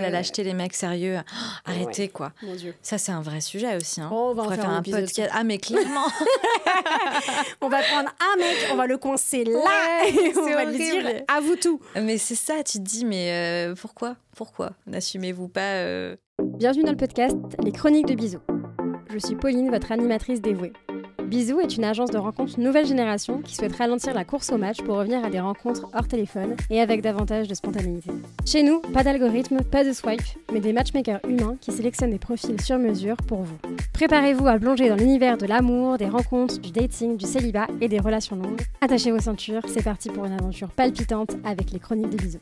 à lâcheté, les mecs sérieux. Oh, arrêtez, quoi. Mon Dieu. Ça, c'est un vrai sujet aussi. Hein. On va en faire un podcast. Ah, mais clairement. On va prendre un mec, on va le coincer là et on va lui dire à vous tout. Mais c'est ça, tu te dis, mais pourquoi n'assumez-vous pas Bienvenue dans le podcast Les Chroniques de Bisous. Je suis Pauline, votre animatrice dévouée. Bisous est une agence de rencontres nouvelle génération qui souhaite ralentir la course au match pour revenir à des rencontres hors téléphone et avec davantage de spontanéité. Chez nous, pas d'algorithme, pas de swipe, mais des matchmakers humains qui sélectionnent des profils sur mesure pour vous. Préparez-vous à plonger dans l'univers de l'amour, des rencontres, du dating, du célibat et des relations longues. Attachez vos ceintures, c'est parti pour une aventure palpitante avec les Chroniques des Bisous.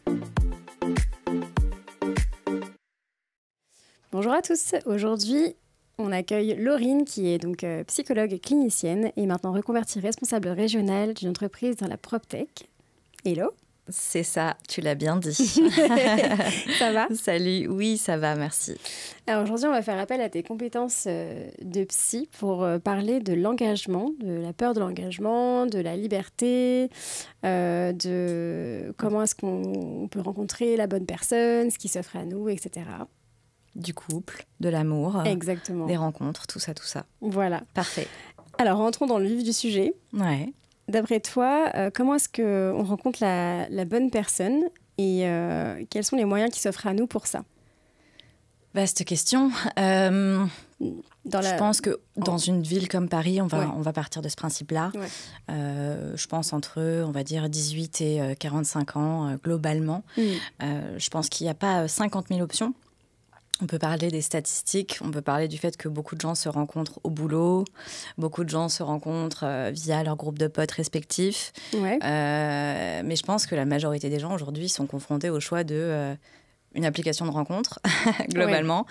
Bonjour à tous, aujourd'hui on accueille Laurine qui est donc psychologue clinicienne et maintenant reconvertie responsable régionale d'une entreprise dans la PropTech. Hello. C'est ça, tu l'as bien dit. Ça va ? Salut, oui ça va, merci. Alors aujourd'hui on va faire appel à tes compétences de psy pour parler de l'engagement, de la peur de l'engagement, de la liberté, de comment est-ce qu'on peut rencontrer la bonne personne, ce qui s'offre à nous, etc. Du couple, de l'amour, exactement. Des rencontres, tout ça. Voilà. Parfait. Alors, rentrons dans le vif du sujet. Ouais. D'après toi, comment est-ce qu'on rencontre la bonne personne et quels sont les moyens qui s'offrent à nous pour ça ? Vaste question. Je pense que dans une ville comme Paris, on va partir de ce principe-là. Ouais. Je pense entre, on va dire, 18 et 45 ans, globalement. Je pense qu'il n'y a pas 50 000 options. On peut parler des statistiques, on peut parler du fait que beaucoup de gens se rencontrent au boulot, beaucoup de gens se rencontrent via leur groupe de potes respectifs. Ouais. Mais je pense que la majorité des gens aujourd'hui sont confrontés au choix de une application de rencontre, globalement,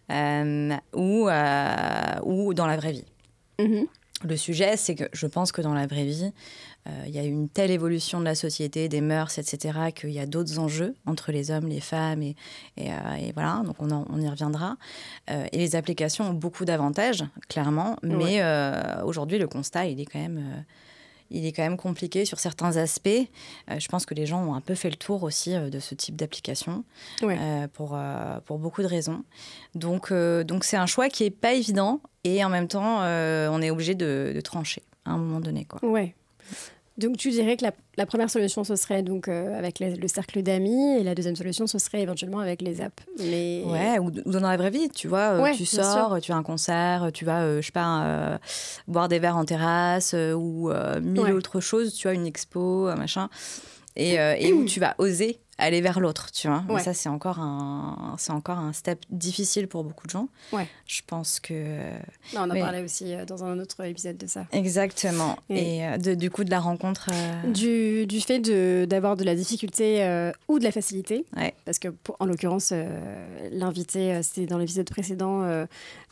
ou dans la vraie vie. Mm-hmm. Le sujet, c'est que je pense que dans la vraie vie, il y a une telle évolution de la société, des mœurs, etc., qu'il y a d'autres enjeux entre les hommes, les femmes, et voilà, donc on y reviendra. Et les applications ont beaucoup d'avantages, clairement, mais aujourd'hui, le constat, il est quand même compliqué sur certains aspects. Je pense que les gens ont un peu fait le tour aussi de ce type d'application, pour beaucoup de raisons. Donc c'est un choix qui n'est pas évident, et en même temps, on est obligé de trancher à un moment donné, quoi. Ouais. Donc, tu dirais que la première solution, ce serait donc avec le cercle d'amis, et la deuxième solution, ce serait éventuellement avec les apps. Mais... Ouais, ou dans la vraie vie, tu vois, tu sors, tu as un concert, tu vas, je sais pas, boire des verres en terrasse, ou mille autres choses, tu as une expo, machin, et où tu vas oser aller vers l'autre, tu vois. Mais ça, c'est encore un step difficile pour beaucoup de gens. Ouais. Je pense que... Non, on en parlait aussi dans un autre épisode de ça. Exactement. Et du coup, de la rencontre... Du fait d'avoir de la difficulté ou de la facilité. Ouais. Parce que, en l'occurrence, l'invitée, c'était dans l'épisode précédent,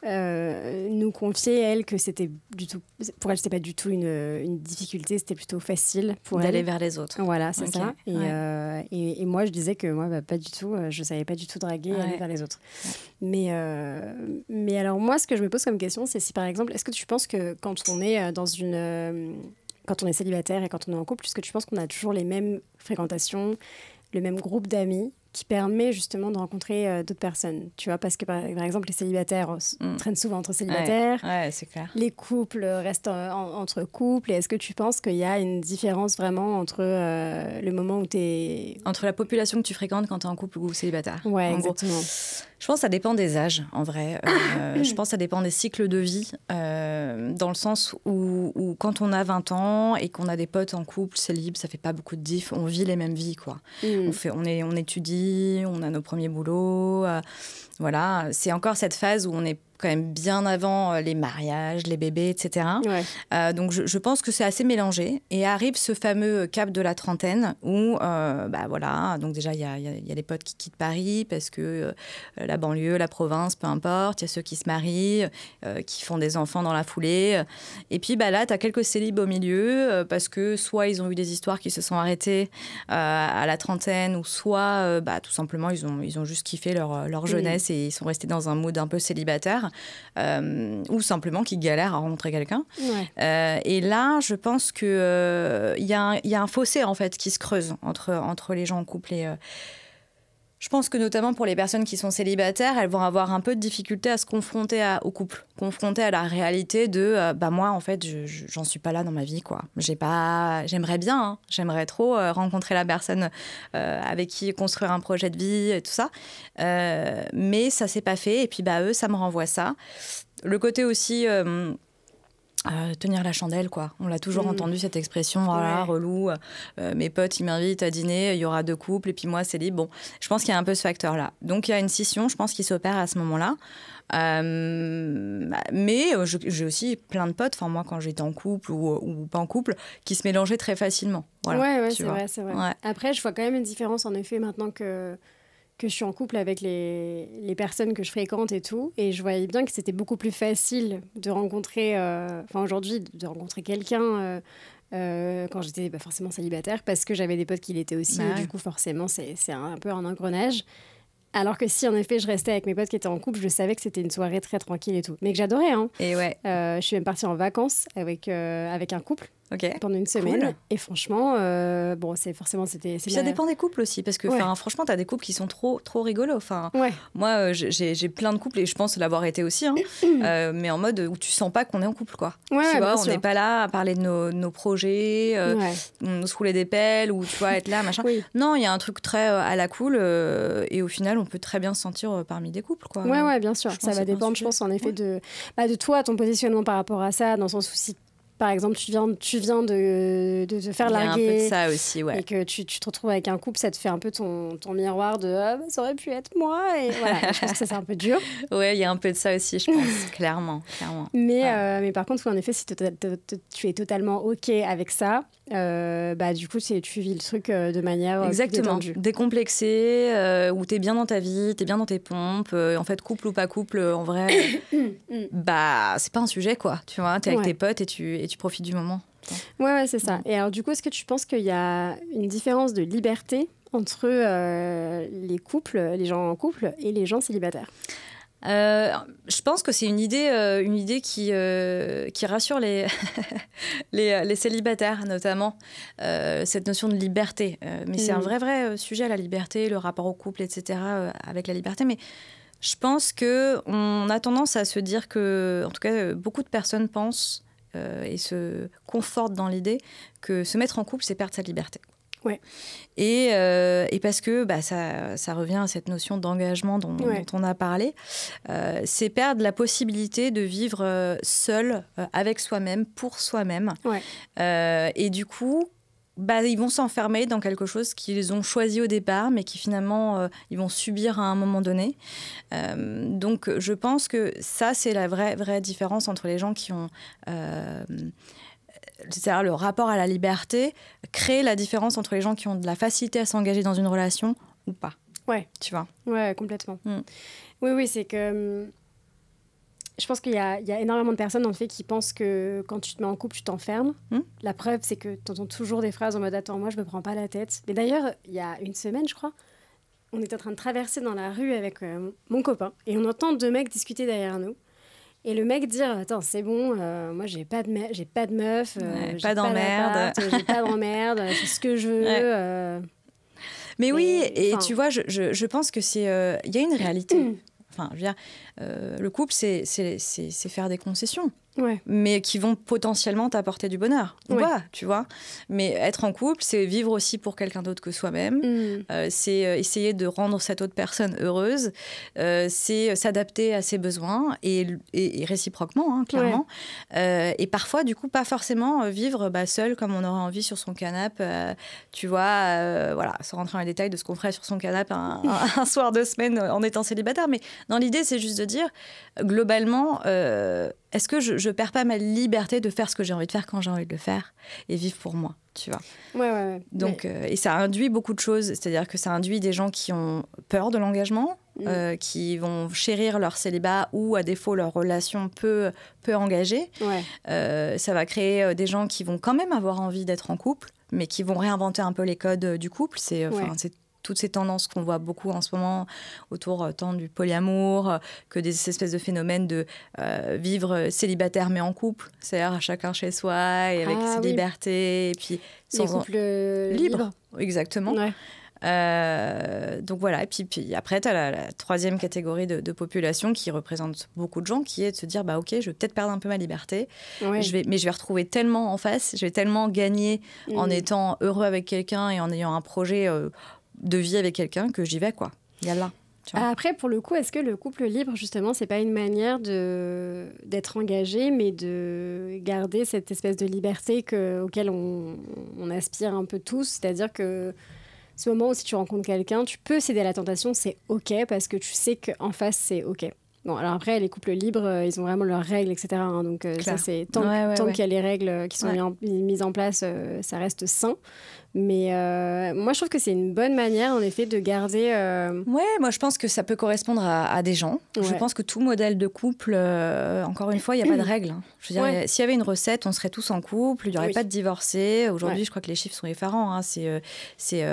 nous confiait, elle, que c'était du tout... Pour elle, c'était pas du tout une difficulté, c'était plutôt facile pour elle. D'aller vers les autres. Voilà, c'est ça. Et moi, je disais que moi, pas du tout, je savais pas du tout draguer et aller vers les autres. Ouais. Mais alors, moi, ce que je me pose comme question, c'est si, par exemple, est-ce que tu penses que quand on est quand on est célibataire et quand on est en couple, est-ce que tu penses qu'on a toujours les mêmes fréquentations, le même groupe d'amis qui permet justement de rencontrer d'autres personnes, tu vois, parce que par exemple les célibataires traînent souvent entre célibataires, c'est clair. Les couples restent entre couples, et est-ce que tu penses qu'il y a une différence vraiment entre le moment où t'es... Entre la population que tu fréquentes quand t'es en couple ou célibataire? Ouais, exactement. Gros. Je pense que ça dépend des âges, en vrai. Je pense que ça dépend des cycles de vie, dans le sens où quand on a 20 ans et qu'on a des potes en couple, c'est libre, ça fait pas beaucoup de diff, on vit les mêmes vies, quoi. On étudie, on a nos premiers boulots, voilà. C'est encore cette phase où on est quand même bien avant les mariages, les bébés, etc. Ouais. Donc je pense que c'est assez mélangé. Et arrive ce fameux cap de la trentaine où, voilà, donc déjà il y a les potes qui quittent Paris parce que la banlieue, la province, peu importe. Il y a ceux qui se marient, qui font des enfants dans la foulée. Et puis là, tu as quelques célibes au milieu parce que soit ils ont eu des histoires qui se sont arrêtées à la trentaine, ou soit tout simplement ils ont juste kiffé leur jeunesse et ils sont restés dans un mood un peu célibataire. Ou simplement qui galèrent à rencontrer quelqu'un. Ouais. Et là, je pense qu'il y a un fossé en fait qui se creuse entre les gens en couple. Et Je pense que notamment pour les personnes qui sont célibataires, elles vont avoir un peu de difficulté à se confronter au couple, confronter à la réalité de moi en fait j'en suis pas là dans ma vie quoi. J'aimerais bien, hein, j'aimerais trop rencontrer la personne avec qui construire un projet de vie et tout ça, mais ça s'est pas fait et puis eux ça me renvoie ça. Le côté aussi tenir la chandelle, quoi. On l'a toujours entendu, cette expression, voilà, relou. Mes potes, ils m'invitent à dîner, il y aura 2 couples, et puis moi, c'est libre. Bon, je pense qu'il y a un peu ce facteur-là. Donc, il y a une scission, je pense, qui s'opère à ce moment-là. Mais j'ai aussi plein de potes, enfin, moi, quand j'étais en couple ou pas en couple, qui se mélangeaient très facilement. Voilà, ouais, c'est vrai. Ouais. Après, je vois quand même une différence, en effet, maintenant que je suis en couple avec les personnes que je fréquente et tout. Et je voyais bien que c'était beaucoup plus facile de rencontrer, aujourd'hui, de rencontrer quelqu'un quand j'étais pas forcément célibataire, parce que j'avais des potes qui l'étaient aussi. Et du coup, forcément, c'est un peu un engrenage. Alors que si, en effet, je restais avec mes potes qui étaient en couple, je savais que c'était une soirée très tranquille et tout. Mais que j'adorais, hein. Et ouais. Je suis même partie en vacances avec un couple. Pendant une semaine. Cool. Et franchement, ça dépend des couples aussi, parce que franchement, t'as des couples qui sont trop rigolos. Moi, j'ai plein de couples, et je pense l'avoir été aussi, hein, mais en mode où tu sens pas qu'on est en couple, quoi. Tu vois, on n'est pas là à parler de nos projets, on se rouler des pelles, ou tu vois, être là, machin. Non, il y a un truc très à la cool, et au final, on peut très bien se sentir parmi des couples, quoi. Ouais, bien sûr. Ça va dépendre, je pense, en effet, de toi, ton positionnement par rapport à ça, dans le sens où si par exemple, tu viens de te faire larguer. Il y a un peu de ça aussi, ouais. Et que tu te retrouves avec un couple, ça te fait un peu ton miroir de ça aurait pu être moi. Et voilà, je pense que ça, c'est un peu dur. Ouais, il y a un peu de ça aussi, je pense, clairement. Mais par contre, en effet, si tu es totalement OK avec ça, du coup, tu vis le truc de manière exactement décomplexée, où t'es bien dans ta vie, t'es bien dans tes pompes. En fait, couple ou pas couple, en vrai, c'est pas un sujet, quoi. Tu vois, t'es avec tes potes et tu profites du moment. Ouais, c'est ça. Et alors, du coup, est-ce que tu penses qu'il y a une différence de liberté entre les couples, les gens en couple et les gens célibataires ? Je pense que c'est une idée qui rassure les célibataires, notamment, cette notion de liberté. Mais c'est un vrai sujet, la liberté, le rapport au couple, etc., avec la liberté. Mais je pense qu'on a tendance à se dire que, en tout cas, beaucoup de personnes pensent et se confortent dans l'idée que se mettre en couple, c'est perdre sa liberté. Ouais. Et parce que ça revient à cette notion d'engagement dont on a parlé, c'est perdre la possibilité de vivre seul, avec soi-même, pour soi-même. Et du coup, ils vont s'enfermer dans quelque chose qu'ils ont choisi au départ, mais qui finalement, ils vont subir à un moment donné. Donc, je pense que ça, c'est la vraie différence entre les gens qui ont... c'est-à-dire le rapport à la liberté crée la différence entre les gens qui ont de la facilité à s'engager dans une relation ou pas. Ouais. Tu vois ? Ouais, complètement. Oui, c'est que... Je pense qu'il y a énormément de personnes, en fait, qui pensent que quand tu te mets en couple, tu t'enfermes. La preuve, c'est que tu entends toujours des phrases en mode « Attends, moi, je me prends pas la tête ». Mais d'ailleurs, il y a une semaine, je crois, on était en train de traverser dans la rue avec mon copain et on entend 2 mecs discuter derrière nous. Et le mec dire « Attends, c'est bon, moi, j'ai pas de meuf, j'ai pas d'emmerde, j'ai pas d'emmerde, je fais ce que je veux. » Mais oui, et tu vois, je pense que il y a une réalité. Enfin, je veux dire, le couple, c'est faire des concessions. Mais qui vont potentiellement t'apporter du bonheur ou pas, tu vois. Mais être en couple, c'est vivre aussi pour quelqu'un d'autre que soi-même. C'est essayer de rendre cette autre personne heureuse. C'est s'adapter à ses besoins et réciproquement, hein, clairement. Et parfois, du coup, pas forcément vivre seul comme on aurait envie sur son canapé. Tu vois, voilà, sans rentrer dans les détails de ce qu'on ferait sur son canapé un soir de semaine en étant célibataire. Mais dans l'idée, c'est juste de dire, globalement... est-ce que je perds pas ma liberté de faire ce que j'ai envie de faire quand j'ai envie de le faire et vivre pour moi, tu vois. Ouais. Donc, et ça induit beaucoup de choses. C'est-à-dire que ça induit des gens qui ont peur de l'engagement, qui vont chérir leur célibat ou, à défaut, leur relation peu engagée. Ça va créer des gens qui vont quand même avoir envie d'être en couple, mais qui vont réinventer un peu les codes du couple. C'est toutes ces tendances qu'on voit beaucoup en ce moment autour tant du polyamour que des espèces de phénomènes de vivre célibataire mais en couple, c'est-à-dire chacun chez soi et avec ses libertés et puis sans les couples libres. Exactement. Donc voilà, et puis après, tu as la troisième catégorie de population qui représente beaucoup de gens, qui est de se dire, bah ok, je vais peut-être perdre un peu ma liberté, mais je vais retrouver tellement en face, je vais tellement gagner en étant heureux avec quelqu'un et en ayant un projet de vie avec quelqu'un que j'y vais, quoi. Yallah. Après, pour le coup, est-ce que le couple libre, justement, c'est pas une manière d'être engagé, mais de garder cette espèce de liberté auquel on aspire un peu tous? C'est-à-dire que ce moment où si tu rencontres quelqu'un, tu peux céder à la tentation, c'est OK, parce que tu sais qu'en face, c'est OK. Bon, alors après, les couples libres, ils ont vraiment leurs règles, etc. Hein, donc ça, c'est tant qu'il y a les règles qui sont mises en place, ça reste sain. Mais moi, je trouve que c'est une bonne manière, en effet, de garder... Ouais, moi, je pense que ça peut correspondre à des gens. Ouais. Je pense que tout modèle de couple, encore une fois, il n'y a pas de règle. Hein. Je veux dire, s'il y avait une recette, on serait tous en couple, il n'y aurait pas de divorcés. Aujourd'hui, je crois que les chiffres sont effarants. Hein. C'est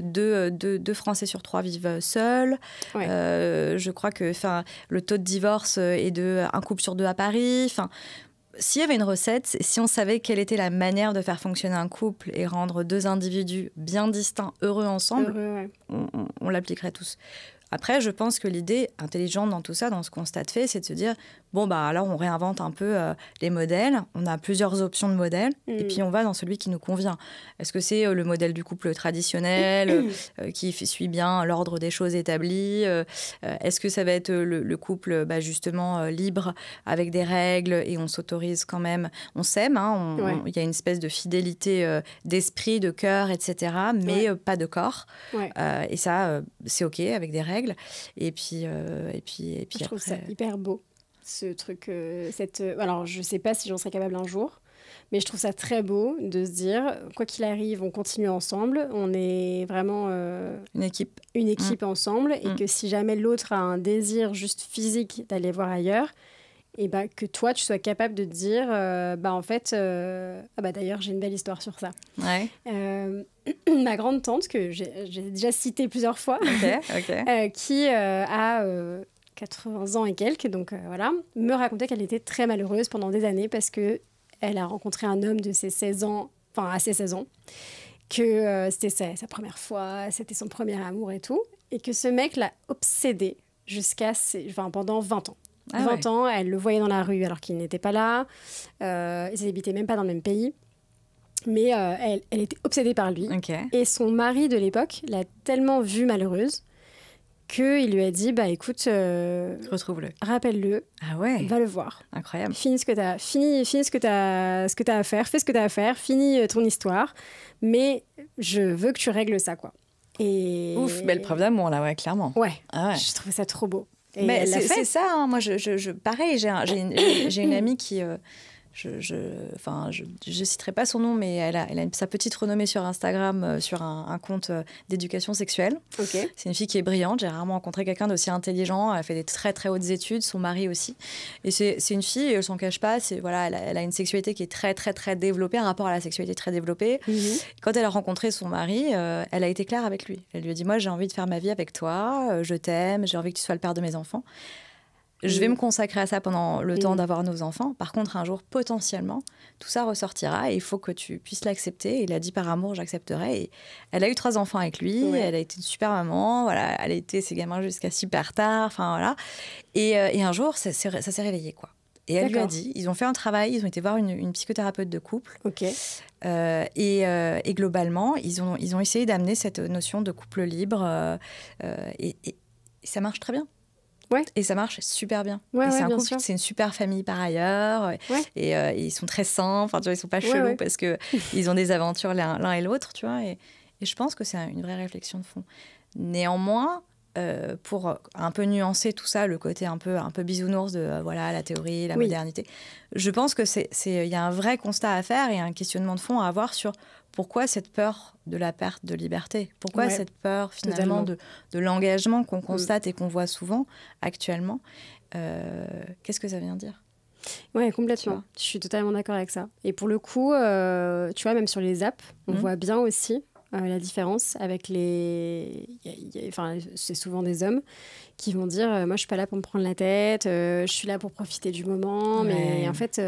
2 Français sur 3 vivent seuls. Ouais. Je crois que le taux de divorce est de 1 couple sur 2 à Paris. S'il y avait une recette, si on savait quelle était la manière de faire fonctionner un couple et rendre 2 individus bien distincts, heureux ensemble, on l'appliquerait tous. Après, je pense que l'idée intelligente dans tout ça, dans ce constat de fait, c'est de se dire, bon, bah alors on réinvente un peu les modèles, on a plusieurs options de modèles, et puis on va dans celui qui nous convient. Est-ce que c'est le modèle du couple traditionnel, qui suit bien l'ordre des choses établies? Est-ce que ça va être le couple justement libre, avec des règles, et on s'autorise quand même, on s'aime, hein, y a une espèce de fidélité d'esprit, de cœur, etc., mais pas de corps. Et ça, c'est OK avec des règles. Et puis je trouve ça hyper beau, ce truc. Alors, je ne sais pas si j'en serais capable un jour, mais je trouve ça très beau de se dire, quoi qu'il arrive, on continue ensemble. On est vraiment une équipe ensemble. Et que si jamais l'autre a un désir juste physique d'aller voir ailleurs, et que toi, tu sois capable de te dire, en fait, d'ailleurs, j'ai une belle histoire sur ça. Ouais. Ma grande tante, que j'ai déjà citée plusieurs fois, qui a 80 ans et quelques, donc me racontait qu'elle était très malheureuse pendant des années parce qu'elle a rencontré un homme de ses 16 ans, à ses 16 ans, que c'était sa première fois, c'était son premier amour et tout, et que ce mec l'a obsédée pendant 20 ans. 20 ans, elle le voyait dans la rue alors qu'il n'était pas là, ils n'habitaient même pas dans le même pays. Mais elle était obsédée par lui. Et son mari de l'époque l'a tellement vue malheureuse qu'il lui a dit, écoute, retrouve-le. Rappelle-le, va le voir. Incroyable. Finis ce que t'as à faire, fais ce que t'as à faire, finis ton histoire, mais je veux que tu règles ça, quoi. Et... Ouf, belle preuve d'amour, là, clairement. Je trouvais ça trop beau. Et mais c'est ça, hein. Moi, pareil, j'ai une amie qui... je citerai pas son nom, mais elle a sa petite renommée sur Instagram, sur un compte d'éducation sexuelle. C'est une fille qui est brillante. J'ai rarement rencontré quelqu'un d'aussi intelligent. Elle a fait des très très hautes études, son mari aussi. Et c'est une fille, elle s'en cache pas. Elle a une sexualité qui est très très très développée, un rapport à la sexualité très développé. Quand elle a rencontré son mari, elle a été claire avec lui. Elle lui a dit, moi j'ai envie de faire ma vie avec toi, je t'aime, j'ai envie que tu sois le père de mes enfants. Je vais me consacrer à ça pendant le temps d'avoir nos enfants. Par contre, un jour, potentiellement, tout ça ressortira et il faut que tu puisses l'accepter. Et il a dit par amour, j'accepterai. Et elle a eu 3 enfants avec lui. Elle a été une super maman. Voilà, elle a été ses gamins jusqu'à super tard. Enfin, voilà. Et un jour, ça s'est réveillé, quoi. Et elle lui a dit, ils ont fait un travail, ils ont été voir une psychothérapeute de couple. Et globalement, ils ont essayé d'amener cette notion de couple libre. Et ça marche très bien. Et ça marche super bien. Et c'est un couple, c'est une super famille par ailleurs. Et ils sont très sains. Enfin, tu vois, ils sont pas chelous parce que ils ont des aventures l'un et l'autre, tu vois. Et je pense que c'est une vraie réflexion de fond. Néanmoins, pour un peu nuancer tout ça, le côté un peu bisounours de la théorie, la modernité, je pense que il y a un vrai constat à faire et un questionnement de fond à avoir sur pourquoi cette peur de la perte de liberté, pourquoi cette peur finalement de l'engagement qu'on constate et qu'on voit souvent actuellement. Qu'est-ce que ça vient dire? Ouais, complètement. Je suis totalement d'accord avec ça. Et pour le coup, tu vois, même sur les apps, on voit bien aussi la différence avec enfin, c'est souvent des hommes qui vont dire moi, je suis pas là pour me prendre la tête, je suis là pour profiter du moment. Mais en fait,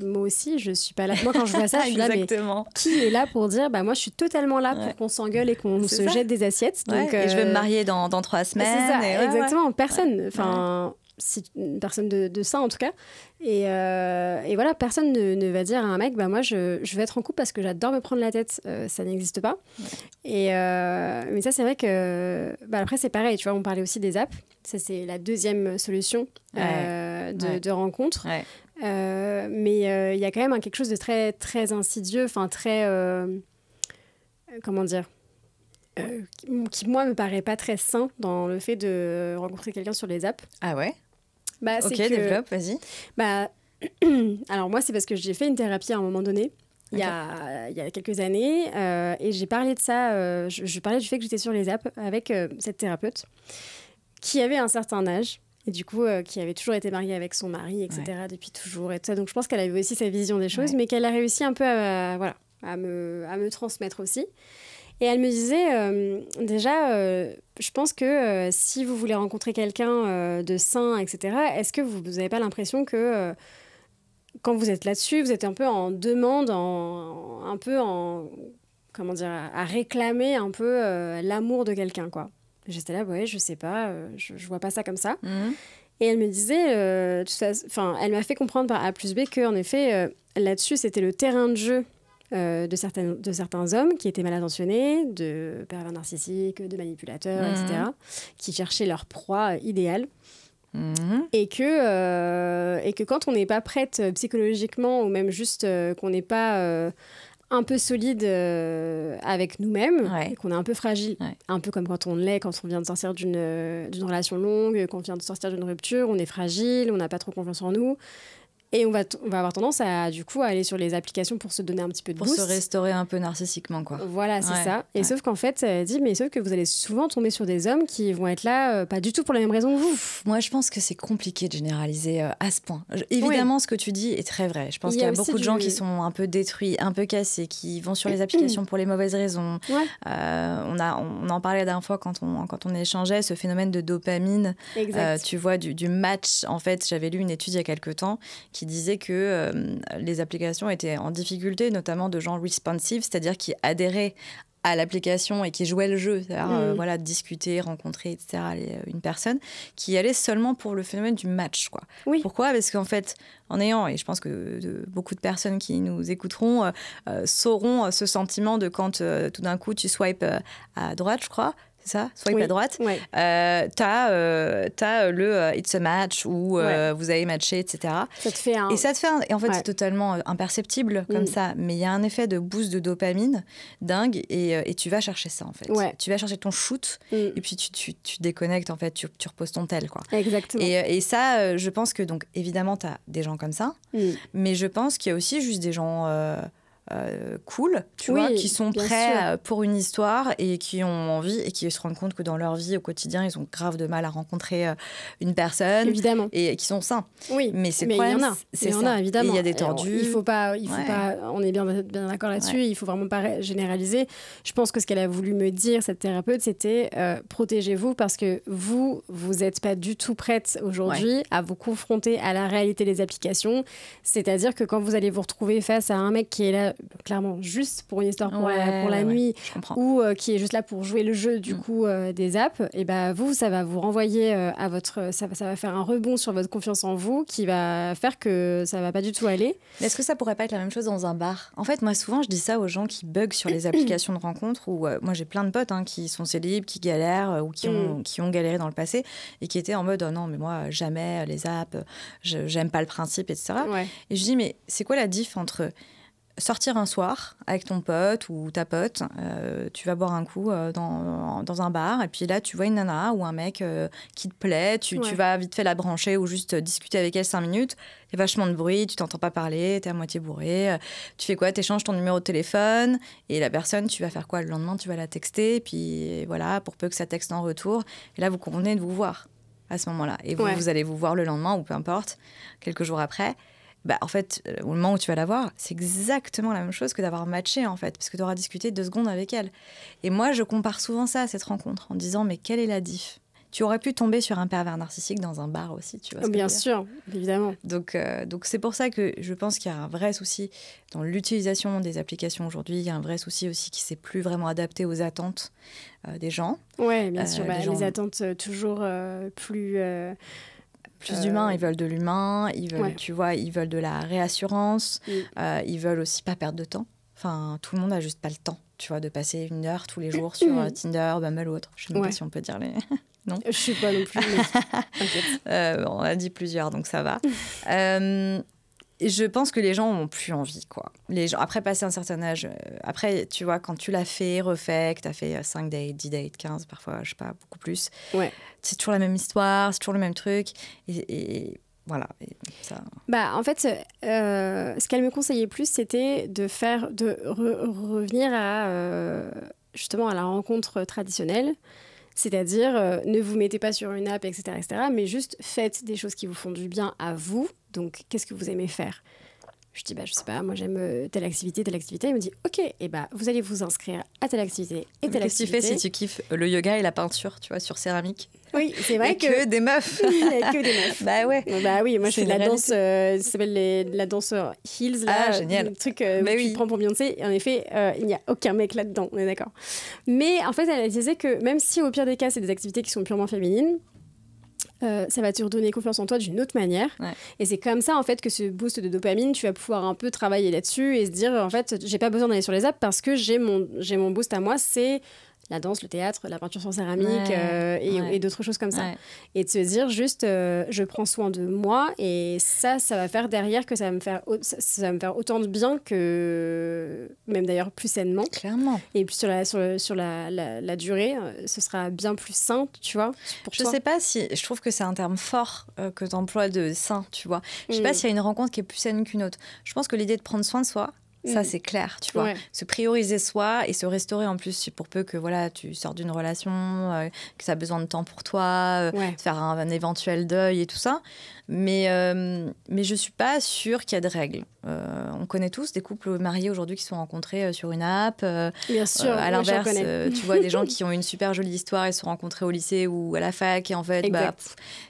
moi aussi, je suis pas là. Moi, quand je vois ça, je suis là, mais qui est là pour dire moi, je suis totalement là pour qu'on s'engueule et qu'on se jette des assiettes. Donc, et je vais me marier dans 3 semaines. C'est ça, exactement. Personne. Enfin. Si une personne de ça en tout cas et voilà, personne ne va dire à un mec moi je vais être en couple parce que j'adore me prendre la tête, ça n'existe pas. Et mais ça c'est vrai que après c'est pareil, tu vois, on parlait aussi des apps, ça c'est la deuxième solution de rencontre. Mais il y a quand même quelque chose de très très insidieux, enfin très comment dire, qui moi me paraît pas très sain dans le fait de rencontrer quelqu'un sur les apps. Ah ouais? C'est ok, développe, vas-y. Alors moi, c'est parce que j'ai fait une thérapie à un moment donné, il y a quelques années, et j'ai parlé de ça, je parlais du fait que j'étais sur les apps avec cette thérapeute qui avait un certain âge, et du coup, qui avait toujours été mariée avec son mari, etc., depuis toujours, et tout ça. Donc je pense qu'elle avait aussi sa vision des choses, mais qu'elle a réussi un peu à me transmettre aussi. Et elle me disait, je pense que si vous voulez rencontrer quelqu'un de sain, etc., est-ce que vous n'avez pas l'impression que quand vous êtes là-dessus, vous êtes un peu en demande, comment dire, à réclamer un peu l'amour de quelqu'un, quoi. J'étais là, je sais pas, je vois pas ça comme ça. Et elle me disait, elle m'a fait comprendre par A plus B qu'en effet, là-dessus, c'était le terrain de jeu de certains hommes qui étaient mal intentionnés, de pervers narcissiques, de manipulateurs, etc., qui cherchaient leur proie idéale. Et que quand on n'est pas prête psychologiquement, ou même juste qu'on n'est pas un peu solide avec nous-mêmes, et qu'on est un peu fragile, un peu comme quand on l'est, quand on vient de sortir d'une relation longue, quand on vient de sortir d'une rupture, on est fragile, on n'a pas trop confiance en nous. Et on va avoir tendance à, du coup, à aller sur les applications pour se donner un petit peu de boost. Pour se restaurer un peu narcissiquement, quoi. Voilà, c'est ça. Et sauf qu'en fait, elle dit, mais sauf que vous allez souvent tomber sur des hommes qui vont être là, pas du tout pour la même raison que vous. Moi, je pense que c'est compliqué de généraliser à ce point. Évidemment, ce que tu dis est très vrai. Je pense qu'il y a beaucoup de gens qui sont un peu détruits, un peu cassés, qui vont sur les applications pour les mauvaises raisons. On en parlait la dernière fois quand on échangeait, ce phénomène de dopamine. Tu vois, du match. En fait, j'avais lu une étude il y a quelques temps qui disait que les applications étaient en difficulté, notamment de gens responsive, c'est-à-dire qui adhéraient à l'application et qui jouaient le jeu, c'est-à-dire discuter, rencontrer, etc., une personne, qui allait seulement pour le phénomène du match, quoi. Pourquoi ? Parce qu'en fait, et je pense que beaucoup de personnes qui nous écouteront sauront ce sentiment de quand tout d'un coup tu swipes à droite, je crois, ça, swipe à droite, t'as le It's a match où vous avez matché, etc. Ça te fait et en fait, c'est totalement imperceptible comme ça, mais il y a un effet de boost de dopamine dingue et tu vas chercher ça, en fait. Tu vas chercher ton shoot et puis tu déconnectes, en fait, tu reposes ton tel, quoi. Exactement. Et ça, je pense que, donc, évidemment, t'as des gens comme ça, mais je pense qu'il y a aussi juste des gens... cool, tu vois, qui sont prêts pour une histoire et qui ont envie et qui se rendent compte que dans leur vie au quotidien, ils ont grave de mal à rencontrer une personne. Évidemment. Et qui sont sains. Oui, mais c'est le problème. Il y en a, évidemment. Il y a des tordus. Il faut pas, on est bien d'accord là-dessus, il faut vraiment pas généraliser. Je pense que ce qu'elle a voulu me dire, cette thérapeute, c'était protégez-vous parce que vous n'êtes pas du tout prête aujourd'hui à vous confronter à la réalité des applications. C'est-à-dire que quand vous allez vous retrouver face à un mec qui est là clairement juste pour une histoire pour la nuit ou qui est juste là pour jouer le jeu du coup des apps, et ça va vous renvoyer à votre... Ça va faire un rebond sur votre confiance en vous qui va faire que ça va pas du tout aller. Mais est-ce que ça pourrait pas être la même chose dans un bar ? En fait, moi souvent je dis ça aux gens qui bug sur les applications de rencontres où moi j'ai plein de potes qui sont célibes, qui galèrent ou qui ont galéré dans le passé et qui étaient en mode non mais moi jamais les apps, j'aime pas le principe, etc. Et je dis mais c'est quoi la diff entre sortir un soir avec ton pote ou ta pote, tu vas boire un coup dans un bar et puis là tu vois une nana ou un mec qui te plaît, tu vas vite fait la brancher ou juste discuter avec elle 5 minutes, il y a vachement de bruit, tu t'entends pas parler, t'es à moitié bourré, tu fais quoi, t'échanges ton numéro de téléphone et la personne, tu vas faire quoi le lendemain, tu vas la texter et puis voilà, pour peu que ça texte en retour et là vous convenez de vous voir à ce moment-là et vous allez vous voir le lendemain ou peu importe, quelques jours après. en fait, au moment où tu vas la voir, c'est exactement la même chose que d'avoir matché, en fait, parce que tu auras discuté 2 secondes avec elle. Et moi, je compare souvent ça à cette rencontre, en disant, mais quelle est la diff ? Tu aurais pu tomber sur un pervers narcissique dans un bar aussi, tu vois ce que Bien je veux sûr, évidemment. Donc c'est pour ça que je pense qu'il y a un vrai souci dans l'utilisation des applications aujourd'hui. Il y a un vrai souci aussi qui ne s'est plus vraiment adapté aux attentes des gens. Oui, bien sûr. gens... Les attentes toujours plus d'humain, ils veulent de l'humain, ils veulent, tu vois, ils veulent de la réassurance, ils veulent aussi pas perdre de temps. Enfin, tout le monde n'a juste pas le temps, tu vois, de passer 1 heure tous les jours sur Tinder, Bumble ou autre. Je ne sais même pas si on peut dire les... Non. Je ne sais pas non plus, mais t'inquiète. On a dit plusieurs, donc ça va. Je pense que les gens n'ont plus envie, quoi. Les gens, après passer un certain âge, après, tu vois, quand tu l'as fait, refait, que tu as fait 5 dates, 10 dates, 15, parfois, je sais pas, beaucoup plus, c'est toujours la même histoire, c'est toujours le même truc. Et voilà. Et ça... En fait, ce qu'elle me conseillait plus, c'était de revenir à, justement, à la rencontre traditionnelle. C'est-à-dire, ne vous mettez pas sur une app, etc., mais juste faites des choses qui vous font du bien à vous. Donc, qu'est-ce que vous aimez faire ? Je dis, je sais pas, moi j'aime telle activité. Il me dit, ok, vous allez vous inscrire à telle activité et telle activité. Qu'est-ce que tu fais si tu kiffes le yoga et la peinture, tu vois, sur céramique ? Oui, c'est vrai que des meufs. Il n'y a que des meufs. Oui, moi je fais de la danse, ça s'appelle la danse heels, là, génial. Le truc où tu te prends pour Beyoncé. Et en effet, il n'y a aucun mec là-dedans, on est d'accord. Mais en fait, elle disait que même si au pire des cas, c'est des activités qui sont purement féminines, ça va te redonner confiance en toi d'une autre manière. Et c'est comme ça en fait que ce boost de dopamine, tu vas pouvoir un peu travailler là-dessus et se dire en fait, j'ai pas besoin d'aller sur les apps parce que j'ai mon boost à moi, c'est la danse, le théâtre, la peinture sur céramique et d'autres choses comme ça. Et de se dire juste, je prends soin de moi et ça va faire derrière que ça va me faire autant de bien que même d'ailleurs plus sainement. Clairement. Et puis sur la durée, ce sera bien plus sain, tu vois. Je sais pas si, je trouve que c'est un terme fort que tu emploies de sain, tu vois. Je sais pas s'il y a une rencontre qui est plus saine qu'une autre. Je pense que l'idée de prendre soin de soi, ça, c'est clair, tu vois. Se prioriser soi et se restaurer en plus, pour peu que voilà, tu sors d'une relation, que tu as besoin de temps pour toi, faire un éventuel deuil et tout ça. Mais je suis pas sûre qu'il y a de règles. On connaît tous des couples mariés aujourd'hui qui se sont rencontrés sur une app. Bien sûr, à l'inverse, tu vois des gens qui ont une super jolie histoire et se sont rencontrés au lycée ou à la fac et en fait,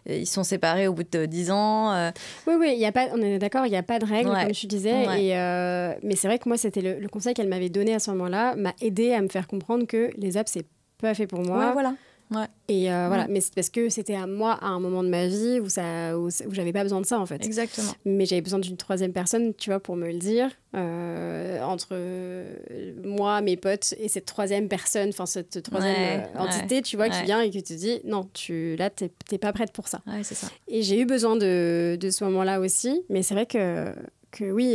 ils sont séparés au bout de 10 ans. Oui, y a pas, on est d'accord, il n'y a pas de règles, comme tu disais. Mais c'est vrai que moi, c'était le conseil qu'elle m'avait donné à ce moment-là, m'a aidé à me faire comprendre que les apps, c'est pas fait pour moi. Et voilà, mais c'est parce que c'était à moi à un moment de ma vie où j'avais pas besoin de ça en fait. Exactement. Mais j'avais besoin d'une troisième personne, tu vois, pour me le dire, entre moi, mes potes et cette troisième personne, enfin cette troisième entité, tu vois, qui vient et qui te dit non, là t'es pas prête pour ça. C'est ça. Et j'ai eu besoin de ce moment-là aussi, mais c'est vrai que oui,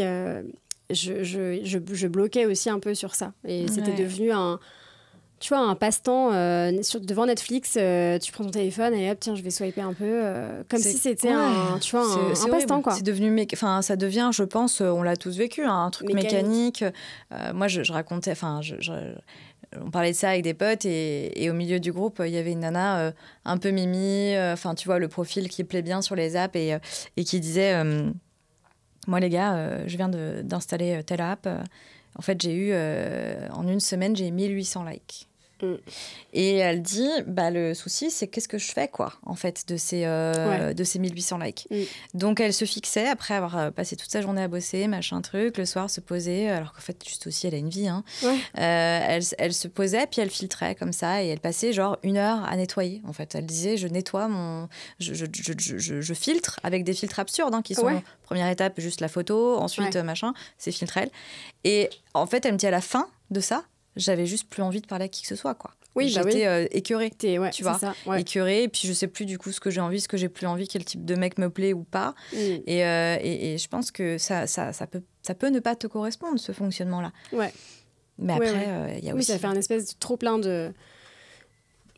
je bloquais aussi un peu sur ça et c'était devenu un passe-temps devant Netflix, tu prends ton téléphone et hop, tiens, je vais swiper un peu, comme si c'était un passe-temps, quoi. C'est devenu, ça devient, je pense, on l'a tous vécu, un truc mécanique. Moi, je racontais, on parlait de ça avec des potes et au milieu du groupe, il y avait une nana un peu mimi, tu vois, le profil qui plaît bien sur les apps et qui disait, moi les gars, je viens d'installer telle app. En fait, j'ai eu, en une semaine, j'ai 1800 likes. Et elle dit, le souci, c'est qu'est-ce que je fais, quoi, en fait, de ces 1800 likes. Donc, elle se fixait, après avoir passé toute sa journée à bosser, machin truc, le soir, se posait, alors qu'en fait, juste aussi, elle a une vie, hein. Elle se posait, puis elle filtrait comme ça, et elle passait genre 1 heure à nettoyer, en fait. Elle disait, je nettoie je filtre, avec des filtres absurdes, hein, qui sont, première étape, juste la photo, ensuite, machin, c'est filtrel. Et en fait, elle me dit, à la fin de ça, j'avais juste plus envie de parler à qui que ce soit, quoi. J'étais écœurée, tu vois, écœurée, et puis je sais plus du coup ce que j'ai envie, ce que j'ai plus envie, quel type de mec me plaît ou pas. Et je pense que ça peut ne pas te correspondre, ce fonctionnement-là. Mais après, il y a aussi... Oui, ça fait un espèce de trop plein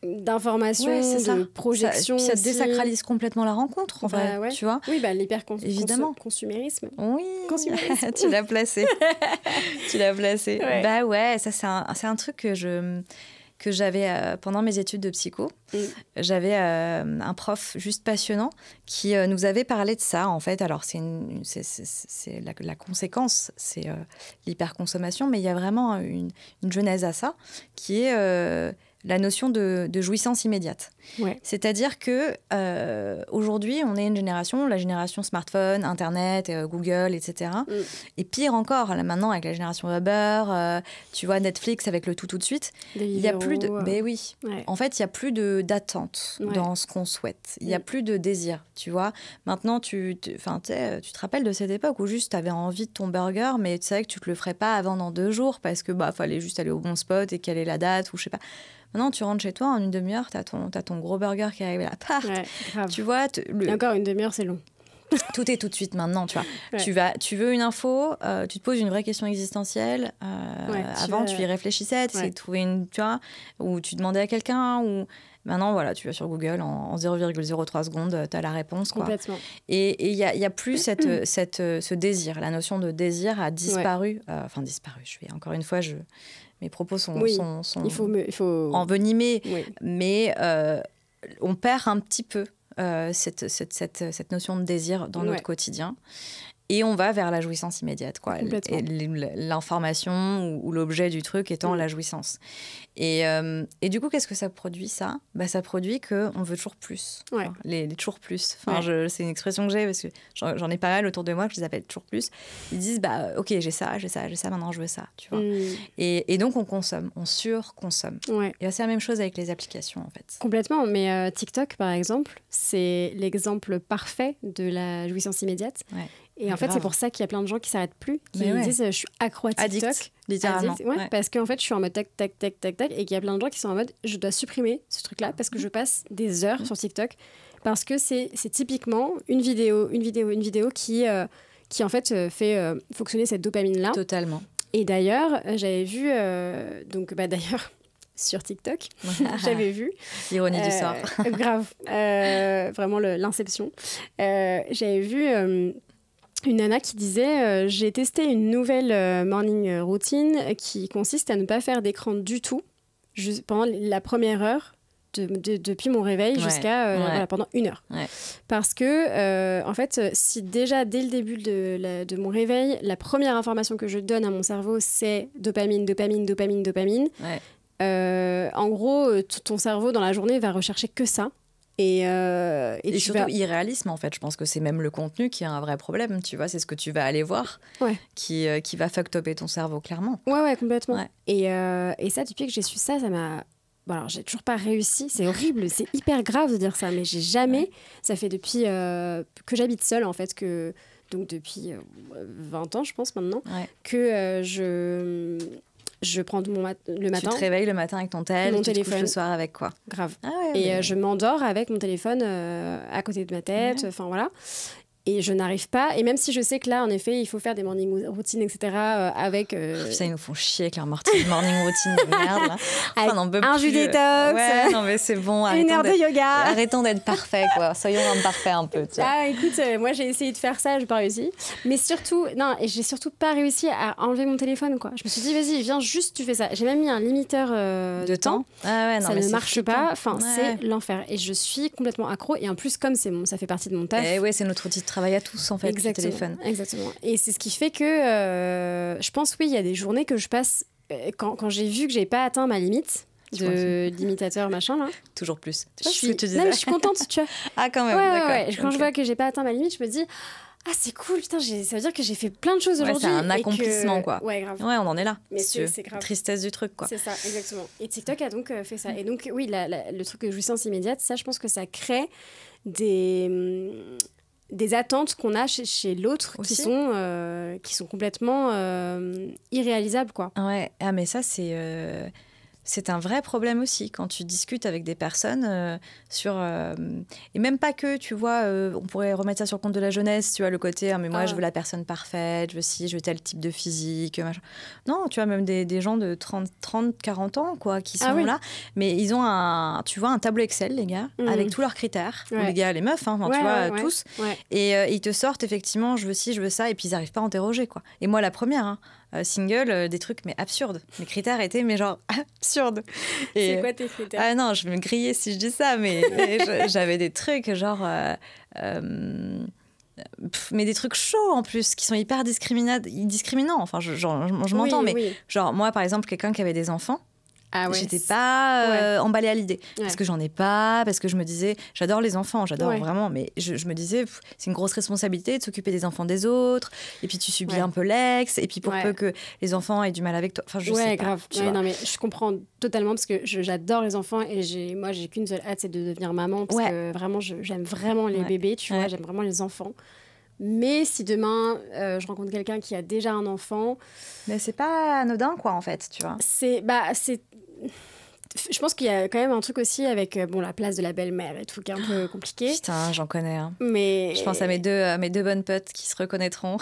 d'informations, de projections. Ça désacralise complètement la rencontre, en vrai, tu vois. Oui, l'hyper-consumérisme. Oui, tu l'as placé. Ça c'est un truc que que j'avais pendant mes études de psycho. J'avais un prof juste passionnant qui nous avait parlé de ça, en fait. Alors, c'est la conséquence, c'est l'hyperconsommation, mais il y a vraiment une genèse à ça, qui est la notion de jouissance immédiate. Ouais. C'est-à-dire que aujourd'hui, on est une génération, la génération smartphone, Internet, Google, etc. Et pire encore, là maintenant avec la génération Uber, tu vois Netflix avec le tout de suite. Il y a plus de, ben oui. Ouais. En fait, il y a plus d'attente dans ce qu'on souhaite. Il y a plus de désir, tu vois. Maintenant, tu te rappelles de cette époque où juste tu avais envie de ton burger, mais tu savais que tu te le ferais pas avant dans 2 jours parce que fallait juste aller au bon spot et quelle est la date ou je sais pas. Maintenant, tu rentres chez toi, en une demi-heure, t'as ton gros burger qui arrive à l'appart. Ouais, tu vois, Et encore une demi-heure, c'est long. Tout est tout de suite maintenant, tu vois. Ouais. Tu veux une info, tu te poses une vraie question existentielle. Avant, tu y réfléchissais, tu essayais de trouver une, tu vois, ou tu demandais à quelqu'un, ou... Maintenant, voilà, tu vas sur Google, en 0,03 secondes, tu as la réponse. Quoi. Complètement. Et il y a plus ce désir. La notion de désir a disparu. Disparu. Encore une fois, mes propos sont il faut... envenimés. Oui. Mais on perd un petit peu cette notion de désir dans notre quotidien. Et on va vers la jouissance immédiate, quoi. L'information ou l'objet du truc étant la jouissance. Et du coup, qu'est-ce que ça produit, ça ? Ça produit qu'on veut toujours plus. Ouais. Les toujours plus. C'est une expression que j'ai, parce que j'en ai pas mal autour de moi, que je les appelle toujours plus. Ils disent, OK, j'ai ça, maintenant je veux ça, tu vois. Et donc, on consomme, on surconsomme. Ouais. Et c'est la même chose avec les applications, en fait. Complètement, mais TikTok, par exemple, c'est l'exemple parfait de la jouissance immédiate. Ouais. Et en fait, c'est pour ça qu'il y a plein de gens qui s'arrêtent plus, qui disent je suis accro à TikTok. Addict, littéralement. Parce qu'en fait, je suis en mode tac, tac, tac, tac, tac, et qu'il y a plein de gens qui sont en mode je dois supprimer ce truc-là parce que je passe des heures sur TikTok. Parce que c'est typiquement une vidéo qui en fait fait fonctionner cette dopamine-là. Totalement. Et d'ailleurs, j'avais vu, sur TikTok, j'avais vu. L'ironie du sort. Grave. Vraiment l'inception. J'avais vu... une nana qui disait j'ai testé une nouvelle morning routine qui consiste à ne pas faire d'écran du tout pendant la première heure depuis mon réveil jusqu'à pendant 1 heure. Ouais. Parce que, en fait, si déjà, dès le début de mon réveil, la première information que je donne à mon cerveau, c'est dopamine. Ouais. En gros, ton cerveau, dans la journée, va rechercher que ça. Et surtout irréalisme, en fait. Je pense que c'est même le contenu qui a un vrai problème, tu vois. C'est ce que tu vas aller voir qui va fuck-topper ton cerveau, clairement. Ouais, complètement. Ouais. Et ça, depuis que j'ai su ça m'a... Bon, alors, j'ai toujours pas réussi. C'est horrible, c'est hyper grave de dire ça. Mais j'ai jamais... Ouais. Ça fait depuis que j'habite seule, en fait, donc depuis 20 ans, je pense, maintenant, que je prends le matin. Tu te réveilles le matin avec ton tel, tu te couches le soir avec quoi ? Grave. Je m'endors avec mon téléphone à côté de ma tête, enfin voilà. Et je n'arrive pas, et même si je sais que là, en effet, il faut faire des morning routines, etc. avec... Ça, ils nous font chier avec leur morning routine de merde, là. Avec un jus détox. Ouais, non mais c'est bon. 1 heure de yoga. Arrêtons d'être parfaits, quoi. Soyons imparfaits un peu, tu vois. Ah, écoute, moi, j'ai essayé de faire ça, j'ai pas réussi. Mais surtout, j'ai surtout pas réussi à enlever mon téléphone, quoi. Je me suis dit, vas-y, viens, juste, tu fais ça. J'ai même mis un limiteur de temps. Ah ouais, non, ça ne marche pas. Enfin, c'est l'enfer. Et je suis complètement accro. Et en plus, comme ça fait partie de mon taf. Et ouais, c'est notre outil de travail à tous, en fait, le téléphone. Exactement. Et c'est ce qui fait que je pense, oui, il y a des journées que je passe quand j'ai vu que j'ai pas atteint ma limite de l'imitateur machin là. Toujours plus. Je suis contente, tu vois. Ah, quand même, d'accord. Ouais. Quand je vois que j'ai pas atteint ma limite, je me dis ah, c'est cool, putain, ça veut dire que j'ai fait plein de choses aujourd'hui. C'est un accomplissement, quoi. Ouais, grave. Ouais, on en est là. Mais c'est grave. Tristesse du truc, quoi. C'est ça, exactement. Et TikTok a donc fait ça. Et donc, oui, le truc de jouissance immédiate, ça, je pense que ça crée des attentes qu'on a chez l'autre qui sont complètement irréalisables, quoi. Ouais, mais ça, c'est un vrai problème aussi quand tu discutes avec des personnes sur... et même pas que, tu vois, on pourrait remettre ça sur le compte de la jeunesse, tu vois, le côté, mais moi, je veux la personne parfaite, je veux tel type de physique, machin. Non, tu vois, même des gens de 30, 40 ans, quoi, qui sont là, mais ils ont un tableau Excel, les gars, avec tous leurs critères, les gars, les meufs, tu vois, tous, et ils te sortent, effectivement, je veux ci, je veux ça, et puis ils n'arrivent pas à interroger, quoi. Et moi, la première, single, des trucs mais absurdes. Mes critères étaient mais genre absurdes. C'est quoi tes critères? Ah non, je vais me griller si je dis ça, mais j'avais des trucs genre... mais des trucs chauds en plus, qui sont hyper discriminants. Enfin, je m'entends, mais genre moi, par exemple, quelqu'un qui avait des enfants, j'étais pas emballée à l'idée. Parce que j'en ai pas, parce que je me disais, j'adore les enfants, j'adore vraiment, mais je me disais, c'est une grosse responsabilité de s'occuper des enfants des autres, et puis tu subis un peu l'ex, et puis pour peu que les enfants aient du mal avec toi. Enfin, je sais pas. Grave. Non, mais je comprends totalement, parce que j'adore les enfants, et moi, j'ai qu'une seule hâte, c'est de devenir maman, parce que vraiment, j'aime vraiment les bébés, tu vois, j'aime vraiment les enfants. Mais si demain, je rencontre quelqu'un qui a déjà un enfant... Mais c'est pas anodin, quoi, en fait, tu vois. Je pense qu'il y a quand même un truc aussi avec la place de la belle-mère et tout, qui est un peu compliqué. Putain, j'en connais. Hein. Mais... Je pense à mes deux bonnes potes qui se reconnaîtront.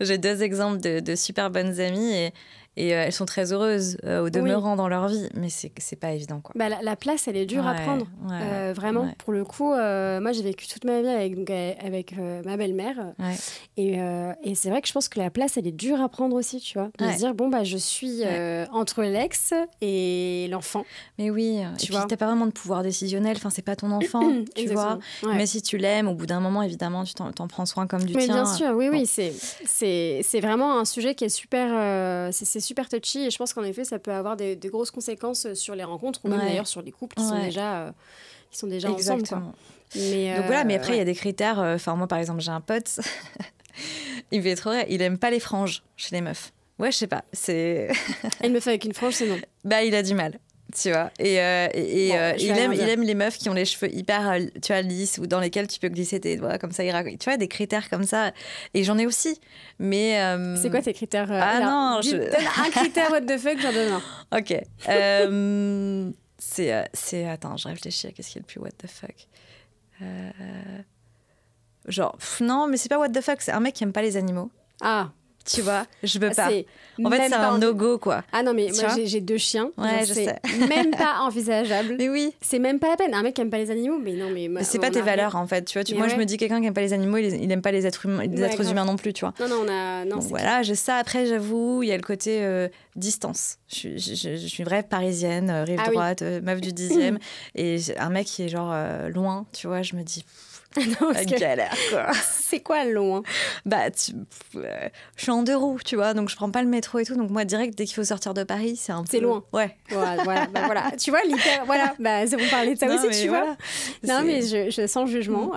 J'ai 2 exemples de super bonnes amies et elles sont très heureues au demeurant dans leur vie, mais c'est pas évident, quoi. La place, elle est dure à prendre, vraiment. Ouais. Pour le coup, moi, j'ai vécu toute ma vie avec ma belle-mère. Et c'est vrai que je pense que la place, elle est dure à prendre aussi, tu vois. De se dire, je suis entre l'ex et l'enfant. Mais oui, tu vois. Puis t'as pas vraiment de pouvoir décisionnel, enfin, c'est pas ton enfant, tu vois. Mais si tu l'aimes, au bout d'un moment, évidemment, tu t'en prends soin comme du tien. Mais bien sûr, oui, c'est vraiment un sujet qui est super... c'est super touchy, et je pense qu'en effet ça peut avoir des grosses conséquences sur les rencontres, ou même d'ailleurs sur les couples qui sont déjà ensemble, quoi. Donc voilà, mais après il y a des critères. Enfin moi par exemple j'ai un pote, il me fait trop rire, il aime pas les franges chez les meufs. Ouais, je sais pas, c'est... Une meuf avec une frange, c'est non. Bah il a du mal. Tu vois, il aime les meufs qui ont les cheveux hyper, tu vois, lisses, ou dans lesquels tu peux glisser tes doigts comme ça. Tu vois, des critères comme ça. Et j'en ai aussi. Mais c'est quoi tes critères non, donne un critère what the fuck, j'en donne un. Ok. Attends, je réfléchis à qu'est-ce qui est le plus what the fuck. Non, mais c'est pas what the fuck. C'est un mec qui aime pas les animaux. Ah. Tu vois, je veux pas. En fait, c'est un no-go, quoi. Ah non, mais moi, j'ai 2 chiens. Ouais, je sais. Même pas envisageable. Mais oui. C'est même pas la peine. Un mec qui aime pas les animaux, mais non, mais... c'est pas tes valeurs, en fait. Tu vois, moi, je me dis, quelqu'un qui aime pas les animaux, il aime pas les êtres humains non plus, tu vois. Non, c'est voilà, j'ai ça. Après, j'avoue, il y a le côté distance. Je suis une vraie parisienne, rive droite, meuf du 10e. Et un mec qui est genre loin, tu vois, je me dis... Non, galère, quoi. C'est quoi loin? Je suis en 2 roues, tu vois, donc je prends pas le métro et tout. Donc moi, direct, dès qu'il faut sortir de Paris, c'est un peu... C'est loin. Ouais. Voilà. Tu vois, voilà. Vous parlez de ça aussi, tu vois. Non, mais je sans jugement.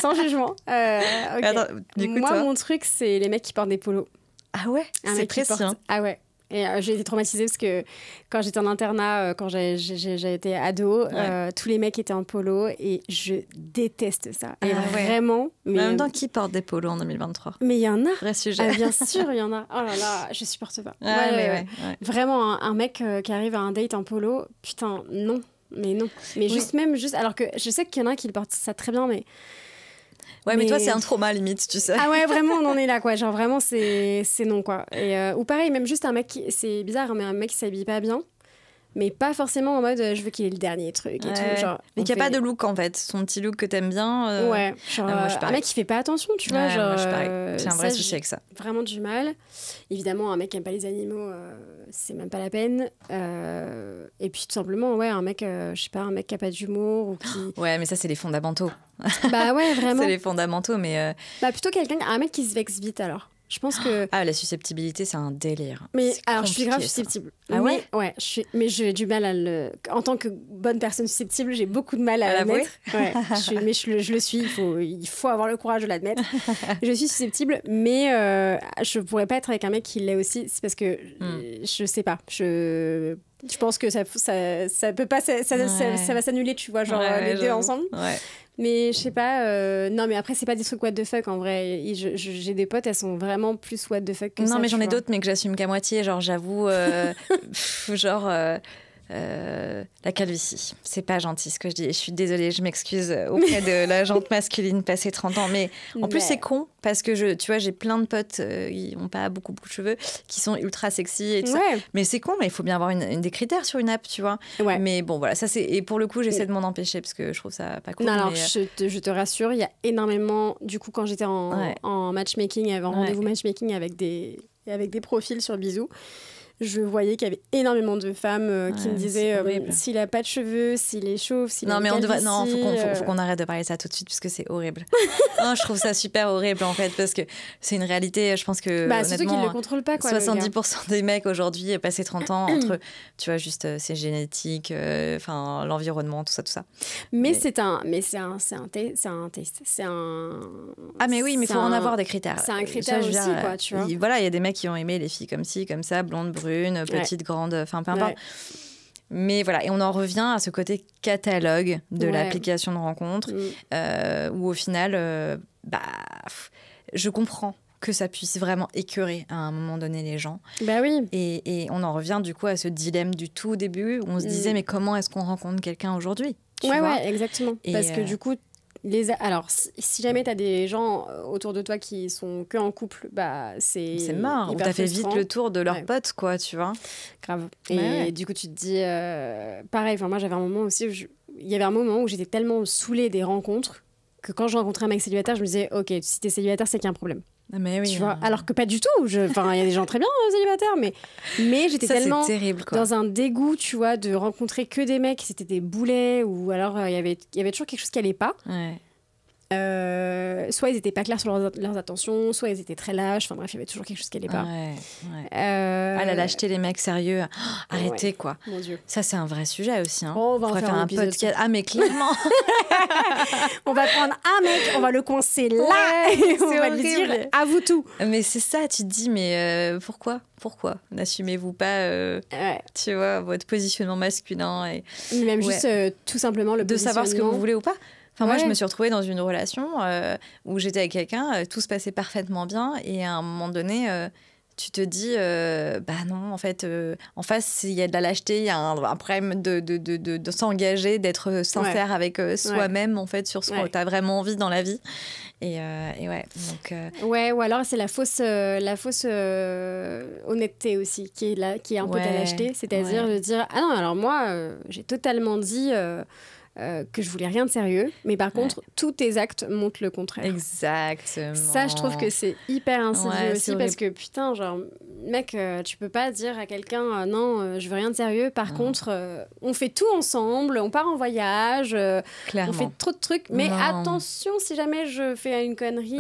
Sans jugement. Okay. Attends, moi, mon truc, c'est les mecs qui portent des polos. Ah ouais? C'est précis. Ah ouais. Et j'ai été traumatisée parce que quand j'étais en internat, quand j'ai été ado, tous les mecs étaient en polo, et je déteste ça. Et vraiment... Mais en même temps, qui porte des polos en 2023? Mais il y en a. Vrai sujet. Ah, bien sûr, il y en a. Oh là là, je supporte pas. Vraiment, un mec qui arrive à un date en polo, putain, non. Mais non. Mais juste, alors que je sais qu'il y en a qui portent ça très bien, mais... Ouais, mais toi, c'est un trauma, limite, tu sais. Ah ouais, vraiment, on en est là, quoi. Genre, vraiment, c'est non, quoi. Et, ou pareil, même juste un mec c'est bizarre, mais un mec qui s'habille pas bien, mais pas forcément en mode je veux qu'il ait le dernier truc et tout. Genre, mais qui a pas de look, en fait. Son petit look que t'aimes bien. Ouais, genre, un mec qui fait pas attention, tu vois. Genre, moi, je pareil. J'ai un vrai souci avec ça. Vraiment du mal. Évidemment, un mec qui aime pas les animaux, c'est même pas la peine. Et puis, tout simplement, un mec, je sais pas, un mec qui a pas d'humour ou qui... Ouais, mais ça, c'est les fondamentaux. Bah ouais, vraiment. C'est les fondamentaux, mais... plutôt un mec qui se vexe vite, alors. Je pense que... Ah, la susceptibilité, c'est un délire. Mais alors, je suis grave susceptible. Ah ouais? Ouais, mais j'ai du mal à le... En tant que bonne personne susceptible, j'ai beaucoup de mal à l'admettre. Ouais, mais je le suis, il faut avoir le courage de l'admettre. Je suis susceptible, mais je pourrais pas être avec un mec qui l'est aussi. C'est parce que je sais pas. Je pense que ça peut pas... Ça va s'annuler, tu vois, genre les deux ensemble. Ouais. Mais je sais pas, non, mais après, c'est pas des trucs what the fuck en vrai. J'ai des potes, elles sont vraiment plus what the fuck que ça. Non, mais j'en ai d'autres, mais que j'assume qu'à moitié. Genre, j'avoue, la calvitie. C'est pas gentil ce que je dis. Je suis désolée, je m'excuse auprès de la jante masculine passée 30 ans. Mais en plus, c'est con parce que tu vois, j'ai plein de potes qui n'ont pas beaucoup de cheveux, qui sont ultra sexy et tout ça. Mais c'est con, mais il faut bien avoir des critères sur une app, tu vois. Ouais. Mais bon, voilà, ça c'est. Et pour le coup, j'essaie de m'en empêcher parce que je trouve ça pas cool. Non, alors je te rassure, il y a énormément. Du coup, quand j'étais en matchmatching, en rendez-vous matchmaking avec des avec des profils sur Bizou, je voyais qu'il y avait énormément de femmes qui me disaient s'il a pas de cheveux, s'il est chauve, s'il a une calvitie... Non, faut qu'on arrête de parler de ça tout de suite parce que c'est horrible. Non, je trouve ça super horrible en fait parce que c'est une réalité, je pense que surtout qu'ils ne le contrôlent pas, quoi, 70% des mecs aujourd'hui passé 30 ans entre, tu vois, juste c'est génétique, l'environnement, tout ça. Mais c'est un test. Ah mais oui, mais il faut en avoir des critères. C'est un critère aussi, quoi, tu vois. Voilà, il y a des mecs qui ont aimé les filles comme ci, comme ça, blondes, brunes, petites, grandes, enfin peu importe. Mais voilà, et on en revient à ce côté catalogue de l'application de rencontre, où au final, je comprends que ça puisse vraiment écœurer à un moment donné les gens. Bah oui. Et on en revient du coup à ce dilemme du tout début, où on se disait, mais comment est-ce qu'on rencontre quelqu'un aujourd'hui ? Ouais, exactement. Parce que du coup, alors, si jamais tu as des gens autour de toi qui sont que en couple, c'est mort. Ou t'as fait vite le tour de leurs potes, quoi, tu vois. Grave. Et du coup, tu te dis... pareil, moi, j'avais un moment aussi il y avait un moment où j'étais tellement saoulée des rencontres que quand je rencontrais un mec célibataire, je me disais, OK, si t'es célibataire, c'est qu'il y a un problème. Mais oui, tu vois, alors que pas du tout. Il y a des gens très bien célibataires, mais j'étais tellement terrible, quoi. Dans un dégoût, tu vois, de rencontrer que des mecs, c'était des boulets, ou alors il y avait toujours quelque chose qui allait pas. Soit ils étaient pas clairs sur leurs attentions, soit ils étaient très lâches. Enfin bref, il y avait toujours quelque chose qui allait pas. La lâcheté, les mecs sérieux, arrêtez quoi. Mon Dieu. Ça c'est un vrai sujet aussi. On va en faire un podcast. Ah mais clairement. On va prendre un mec, on va le coincer là et on va lui dire à vous tout. Mais c'est ça, tu te dis mais pourquoi n'assumez-vous pas tu vois, votre positionnement masculin et même juste tout simplement le de savoir ce que vous voulez ou pas. Moi, je me suis retrouvée dans une relation où j'étais avec quelqu'un, tout se passait parfaitement bien, et à un moment donné, tu te dis, non, en fait, en face, il y a de la lâcheté, il y a un problème de s'engager, d'être sincère avec soi-même, en fait, sur ce que tu as vraiment envie dans la vie. Et donc... ou alors c'est la fausse honnêteté aussi, qui est un peu ta lâcheté, c'est-à-dire de dire, ah non, alors moi, j'ai totalement dit... que je voulais rien de sérieux, mais par contre tous tes actes montrent le contraire. Exactement. Ça, je trouve que c'est hyper insidieux aussi, parce que putain, genre mec, tu peux pas dire à quelqu'un non, je veux rien de sérieux. Par contre, on fait tout ensemble, on part en voyage, on fait trop de trucs, mais attention si jamais je fais une connerie.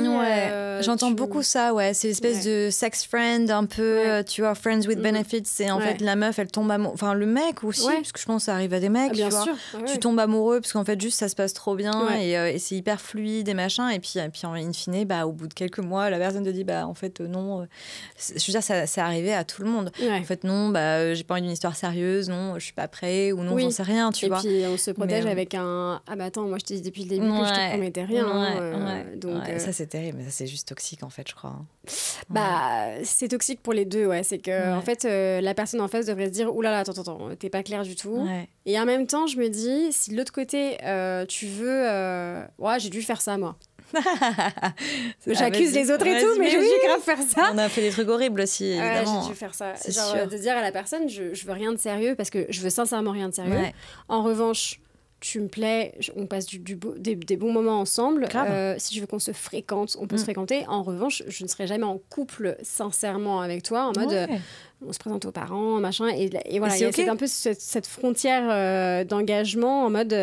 J'entends beaucoup ça, c'est l'espèce de sex friend un peu, tu vois, friends with benefits, et en fait la meuf elle tombe amoureuse, enfin le mec aussi, parce que je pense que ça arrive à des mecs, bien tu vois, sûr. tu tombes amoureux parce qu'en fait juste ça se passe trop bien, et c'est hyper fluide et machin, et puis in fine, au bout de quelques mois la personne te dit en fait non, je veux dire ça c'est arrivé à tout le monde. En fait non, j'ai pas envie d'une histoire sérieuse, non, je suis pas prêt, ou non, j'en sais rien, tu vois. Et puis on se protège avec un attends, moi je t'ai dit depuis le début que je te promettais rien. Donc ça c'est terrible, mais ça c'est juste toxique en fait, je crois. C'est toxique pour les deux, c'est que en fait la personne en face devrait se dire oulala, attends, t'es pas clair du tout. Et en même temps je me dis, si de l'autre côté tu veux j'ai dû faire ça moi. J'accuse les autres et tout, mais j'ai dû grave faire ça. On a fait des trucs horribles aussi, évidemment. J'ai dû faire ça. Genre de dire à la personne, je veux rien de sérieux, parce que je veux sincèrement rien de sérieux. En revanche, tu me plais, on passe des bons moments ensemble. Si tu veux qu'on se fréquente, on peut se fréquenter. En revanche, je ne serai jamais en couple sincèrement avec toi, en mode on se présente aux parents, machin. Et voilà, c'est un peu cette frontière d'engagement, en mode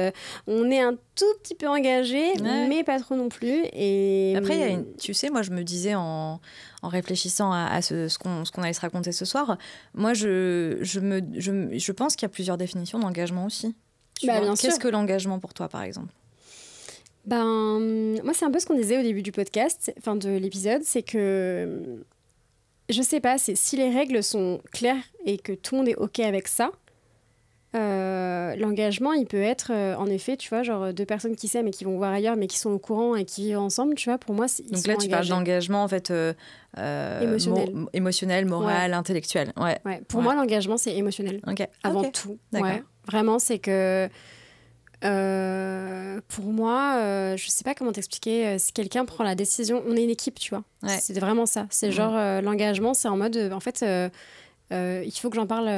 on est un tout petit peu engagé, mais pas trop non plus. Et après, tu sais, moi je me disais en réfléchissant à ce qu'on allait se raconter ce soir, moi je pense qu'il y a plusieurs définitions d'engagement aussi. Bien sûr. Qu'est-ce que l'engagement pour toi, par exemple ? Moi, c'est un peu ce qu'on disait au début du podcast, enfin de l'épisode, c'est que je sais pas, c'est si les règles sont claires et que tout le monde est OK avec ça, l'engagement, il peut être en effet, tu vois, genre deux personnes qui s'aiment et qui vont voir ailleurs, mais qui sont au courant et qui vivent ensemble, tu vois, pour moi, ils donc sont là, tu engagés. parles d'engagement, en fait, émotionnel, moral, intellectuel. Pour moi, l'engagement, c'est émotionnel. Avant tout. Vraiment, c'est que pour moi, je sais pas comment t'expliquer, si quelqu'un prend la décision, on est une équipe, tu vois. C'est vraiment ça. C'est genre, l'engagement, c'est en mode, en fait, il faut que j'en parle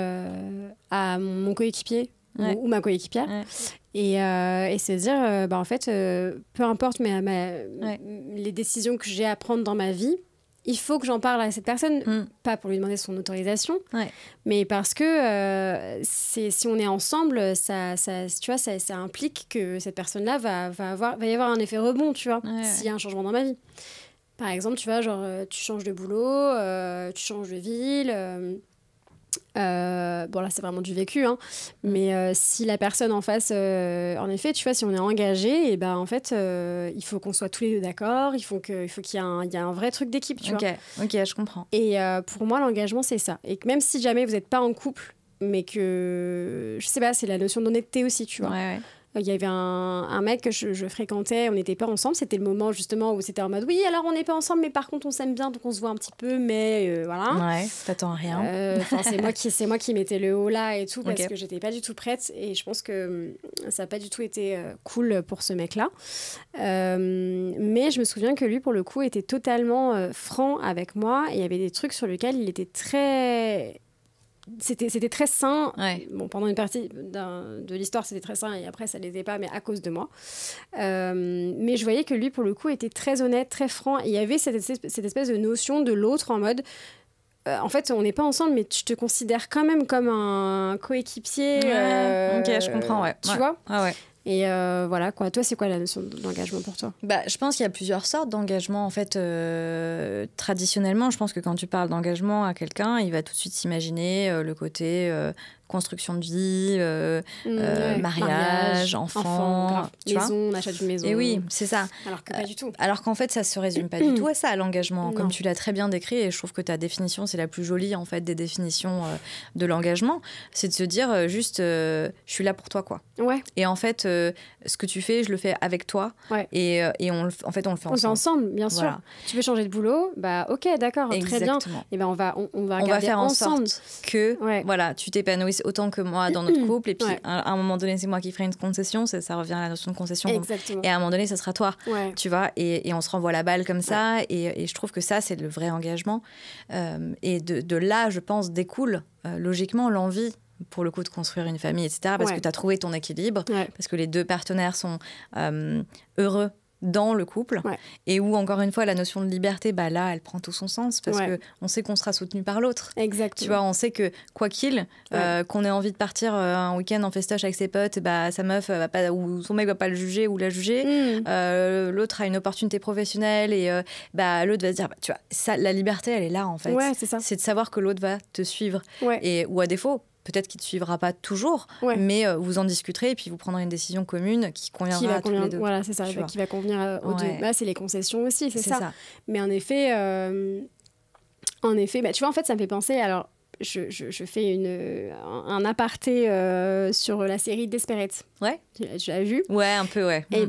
à mon coéquipier ou ma coéquipière. Et c'est dire, en fait, peu importe les décisions que j'ai à prendre dans ma vie, il faut que j'en parle à cette personne, pas pour lui demander son autorisation, mais parce que si on est ensemble, ça, tu vois, ça implique que cette personne-là va y avoir un effet rebond, tu vois, s'il y a un changement dans ma vie. Par exemple, tu vois, genre, tu changes de boulot, tu changes de ville. Bon, là, c'est vraiment du vécu, hein. Mais si la personne en face, en effet, tu vois, si on est engagé, et ben en fait, il faut qu'on soit tous les deux d'accord, il faut qu'il y ait un vrai truc d'équipe, tu vois. Ok, je comprends. Et pour moi, l'engagement, c'est ça. Et que même si jamais vous n'êtes pas en couple, mais que, je sais pas, c'est la notion d'honnêteté aussi, tu vois. Il y avait un mec que je fréquentais, on n'était pas ensemble. C'était le moment justement où c'était en mode oui, alors on n'est pas ensemble, mais par contre on s'aime bien, donc on se voit un petit peu, mais voilà. Ouais, t'attends à rien. C'est moi qui mettais le haut là et tout, parce que j'étais pas du tout prête. Et je pense que ça n'a pas du tout été cool pour ce mec-là. Mais je me souviens que lui, pour le coup, était totalement franc avec moi. Et il y avait des trucs sur lesquels il était très... C'était très sain. Bon, pendant une partie de l'histoire, c'était très sain et après, ça ne l'était pas, mais à cause de moi. Mais je voyais que lui, pour le coup, était très honnête, très franc. Et il y avait cette espèce de notion de l'autre en mode... en fait, on n'est pas ensemble, mais je te considère quand même comme un coéquipier. Ok, je comprends, Tu vois ? Et voilà, quoi. Toi, c'est quoi la notion d'engagement pour toi ? Je pense qu'il y a plusieurs sortes d'engagement. En fait, traditionnellement, je pense que quand tu parles d'engagement à quelqu'un, il va tout de suite s'imaginer le côté construction de vie, mariage, enfant, maison, on achète une maison. Et oui, c'est ça. Alors que pas du tout. Alors qu'en fait, ça se résume pas du tout à ça, l'engagement, comme tu l'as très bien décrit. Et je trouve que ta définition, c'est la plus jolie en fait des définitions de l'engagement. C'est de se dire juste, je suis là pour toi, quoi. Et en fait, ce que tu fais, je le fais avec toi. Et on le fait ensemble. On le fait ensemble, bien sûr. Tu veux changer de boulot, bah ok, d'accord, très bien. Et ben on va faire ensemble. en sorte que voilà, tu t'épanouisses autant que moi dans notre couple. Et puis à un moment donné, c'est moi qui ferai une concession. Ça revient à la notion de concession. Exactement. Et à un moment donné, ça sera toi. Tu vois. Et on se renvoie la balle comme ça. Et je trouve que ça, c'est le vrai engagement. Et de là, je pense, découle logiquement l'envie, pour le coup, de construire une famille, etc. Parce que tu as trouvé ton équilibre, parce que les deux partenaires sont heureux dans le couple, et où, encore une fois, la notion de liberté, là, elle prend tout son sens, parce qu'on sait qu'on sera soutenu par l'autre. Exactement. Tu vois, on sait que, quoi qu'il, qu'on ait envie de partir un week-end en festoche avec ses potes, sa meuf va pas, ou son mec va pas le juger ou la juger. L'autre a une opportunité professionnelle, et l'autre va se dire, tu vois, ça, la liberté, elle est là, en fait. C'est ça. C'est de savoir que l'autre va te suivre. Ou à défaut, peut-être qu'il ne te suivra pas toujours, mais vous en discuterez et puis vous prendrez une décision commune qui conviendra à tous les deux. Voilà, c'est ça, qui va convenir aux deux. C'est les concessions aussi, c'est ça. Mais en effet, tu vois, en fait, ça me fait penser... Alors, je fais un aparté sur la série Desperate. Tu l'as vu ? Un peu, Et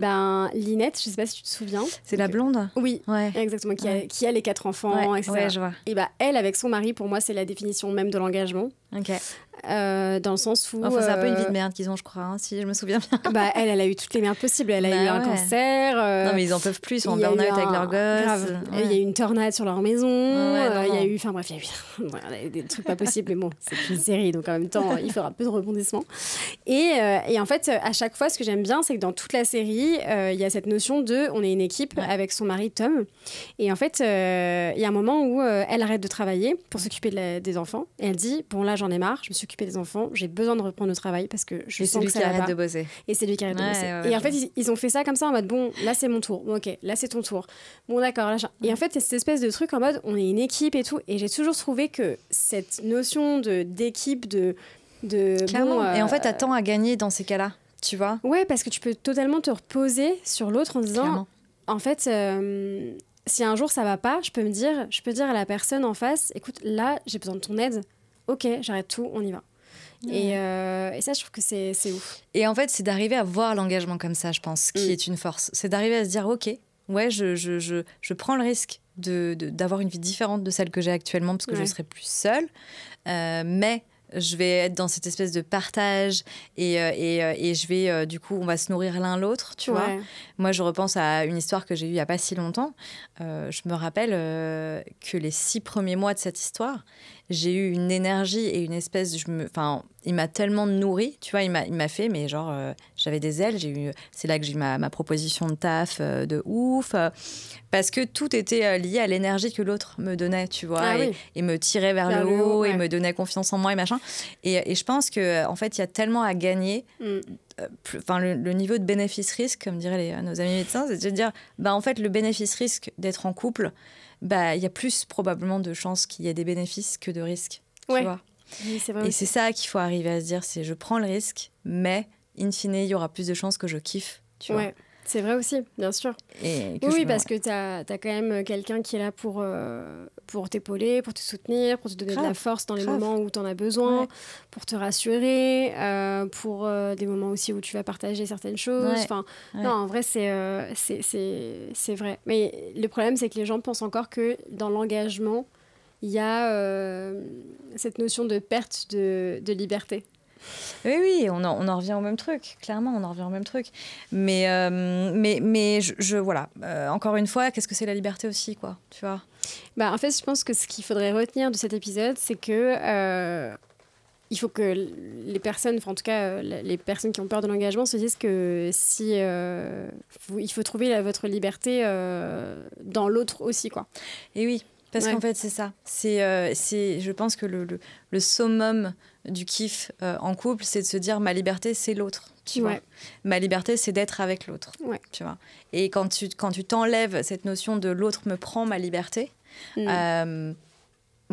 Lynette, je ne sais pas si tu te souviens. C'est la blonde ? Oui, exactement, qui a les 4 enfants, etc. Je vois. Et elle, avec son mari, pour moi, c'est la définition même de l'engagement. Dans le sens où... c'est un peu une vie de merde qu'ils ont, je crois, hein, si je me souviens bien. Elle a eu toutes les merdes possibles. Elle a eu un cancer. Non, mais ils en peuvent plus, ils sont en burn-out avec leurs gosses. Il y a eu une tornade sur leur maison. Il y a eu... Enfin bref, il y a eu des trucs pas possibles. Mais bon, c'est une série, donc en même temps, il faudra peu de rebondissements. Et en fait, à chaque fois, ce que j'aime bien, c'est que dans toute la série, il y a cette notion de... On est une équipe avec son mari, Tom. Et en fait, il y a un moment où elle arrête de travailler pour s'occuper des enfants. Et elle dit, bon, là, j'en ai marre. Je me suis occupée des enfants. J'ai besoin de reprendre le travail parce que je sens que ça va pas. Et c'est lui qui arrête de bosser. Et c'est lui qui arrête de bosser. Et en fait, ils ont fait ça comme ça en mode, bon, là, c'est mon tour. Bon, ok, là, c'est ton tour. Bon, d'accord. Là, et en fait, c'est cette espèce de truc en mode, on est une équipe et tout. Et j'ai toujours trouvé que cette notion d'équipe, Clairement. Et en fait, t'as tant à gagner dans ces cas-là, tu vois. Parce que tu peux totalement te reposer sur l'autre en disant, clairement. En fait, si un jour ça va pas, je peux dire à la personne en face, écoute, là, j'ai besoin de ton aide. Ok, j'arrête tout, on y va. Et ça, je trouve que c'est ouf. Et en fait, c'est d'arriver à voir l'engagement comme ça, je pense, qui est une force. C'est d'arriver à se dire, ok, je prends le risque d'avoir une vie différente de celle que j'ai actuellement, parce que je serai plus seule. Mais je vais être dans cette espèce de partage et je vais, du coup, on va se nourrir l'un l'autre, tu vois. Moi, je repense à une histoire que j'ai eue il n'y a pas si longtemps. Je me rappelle que les 6 premiers mois de cette histoire, j'ai eu une énergie et une espèce... il m'a tellement nourrie, tu vois, il m'a fait, mais genre, j'avais des ailes. C'est là que j'ai eu ma proposition de taf de ouf, parce que tout était lié à l'énergie que l'autre me donnait, tu vois, et me tirait vers le haut, et me donnait confiance en moi et machin. Et je pense qu'en fait, il y a tellement à gagner. Le niveau de bénéfice-risque, comme diraient nos amis médecins, c'est de dire, en fait, le bénéfice-risque d'être en couple, il y a plus probablement de chances qu'il y ait des bénéfices que de risques. Tu vois. Oui, c'est vrai. Et c'est ça qu'il faut arriver à se dire, c'est je prends le risque, mais in fine, il y aura plus de chances que je kiffe. Tu vois. C'est vrai aussi, bien sûr. Parce que tu as quand même quelqu'un qui est là pour t'épauler, pour te soutenir, pour te donner de la force dans les moments où tu en as besoin, pour te rassurer, pour des moments aussi où tu vas partager certaines choses. Non, en vrai, c'est vrai. Mais le problème, c'est que les gens pensent encore que dans l'engagement, il y a cette notion de perte de liberté. Oui, on en revient au même truc. Clairement, on en revient au même truc. Mais voilà. Encore une fois, qu'est-ce que c'est la liberté aussi, quoi, tu vois ? En fait, je pense que ce qu'il faudrait retenir de cet épisode, c'est que il faut que les personnes, en tout cas les personnes qui ont peur de l'engagement, se disent que il faut trouver votre liberté dans l'autre aussi, quoi. Et oui. Parce qu'en fait, c'est ça. Je pense que le summum du kiff en couple, c'est de se dire ma liberté, c'est l'autre. Tu vois. Ma liberté, c'est d'être avec l'autre. Tu vois. Et quand tu t'enlèves cette notion de l'autre me prend ma liberté, mais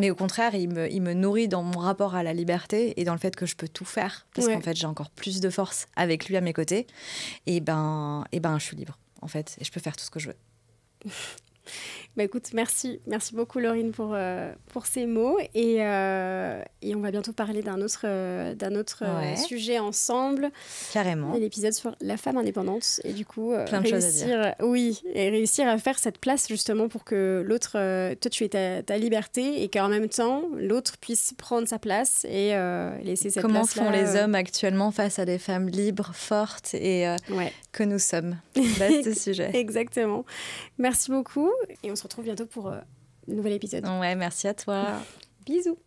au contraire, il me nourrit dans mon rapport à la liberté et dans le fait que je peux tout faire. Parce qu'en fait, j'ai encore plus de force avec lui à mes côtés. Et je suis libre, en fait. Et je peux faire tout ce que je veux. Écoute, merci beaucoup Laurine pour ces mots et on va bientôt parler d'un autre sujet ensemble. Carrément. L'épisode sur la femme indépendante et du coup plein de choses à dire. Réussir à faire cette place justement pour que l'autre, toi tu aies ta liberté et qu'en même temps l'autre puisse prendre sa place et laisser cette place. Comment font les hommes actuellement face à des femmes libres, fortes et que nous sommes. Vaste sujet. Exactement. Merci beaucoup. Et on se retrouve bientôt pour un nouvel épisode. Merci à toi. Bisous.